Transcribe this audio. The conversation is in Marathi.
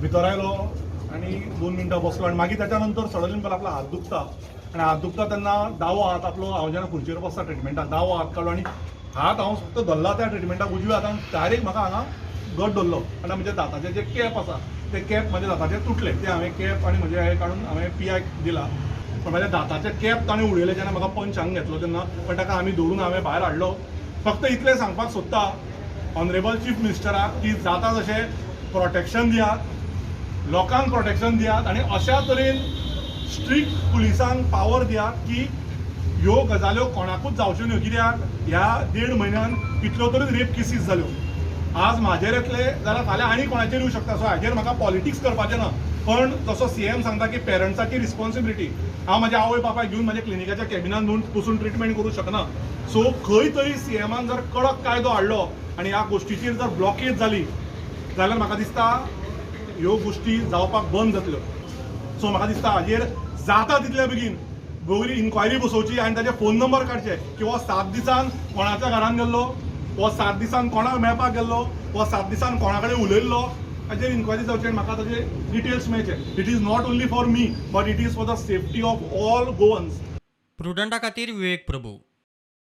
भितर आयलो आनी 2 मिनटां बसलो आनी मागीर त्याच्या नंतर सडनली म्हाका आपलो हात दुखता आनी हात दुखता तेन्ना दावो हात आपलो हांव जेन्ना खुर्चीर बसता ट्रिटमेंटाक दावो हात काडलो आनी हात हांव फक्त धरला त्या ट्रिटमेंटाक उजव्या हातान डायरेक्ट म्हाका हांगा घट धरलो आनी म्हज्या दाताचे जे कॅप आसा ते कॅप म्हाज्या दाताचे तुटले ते हांवें कॅप आनी म्हजे हे काडून हांवें पियाक दिला पण म्हाज्या दाताचे कॅप ताणें उडयले जेन्ना म्हाका पंच हांगा घेतलो तेन्ना पण ताका आमी दवरून हांवें भायर हाडलो फक्त इतलें सांगपाक सोदता ऑनरेबल चीफ मिनिस्टराक की जाता तशें प्रोटेक्शन दियात लोकांक प्रोटेक्शन दियात आनी अशा तरेन स्ट्रिक्ट पुलिसांक पावर दियात की ह्यो गजाल्यो कोणाकूच जावच्यो न्हय कित्याक ह्या 1.5 म्हयन्यान कितल्यो तरी रेप केसीस जाल्यो आज म्हाजेर येतले जाल्यार फाल्यां आनी कोणाचेर येवं शकता सो हाजेर म्हाका पॉलिटिक्स करपाचें ना पण जसो सीएम सांगता की पेरंट्साची रिस्पॉन्सिबिलिटी हांव म्हाज्या आवय बापायक घेवन म्हाज्या क्लिनिकाच्या कॅबिनान बसून ट्रिटमेंट करूंक शकना सो खंय तरी सीएमान जर कडक कायदो हाडलो आनी ह्या गोश्टीचेर जर ब्लॉकेज जाली जाल्यार म्हाका दिसता ह्यो गोश्टी जावपाक बंद जातल्यो सो म्हाका दिसता हाजेर जाता तितले बेगीन बरी इन्क्वायरी बसोवची आनी ताचे फोन नंबर काडचे की हो 7 दिसान कोणाच्या घरान गेल्लो हो 7 दिसान कोणाक मेळपाक गेल्लो हो 7 दिसान कोणा कडेन उलयल्लो हाजेर इन्क्वायरी जावची आनी म्हाका ताचे डिटेल्स मेळचे it is not only for me but it is for the safety of all Goans. प्रुडंटा खातीर विवेक प्रभू.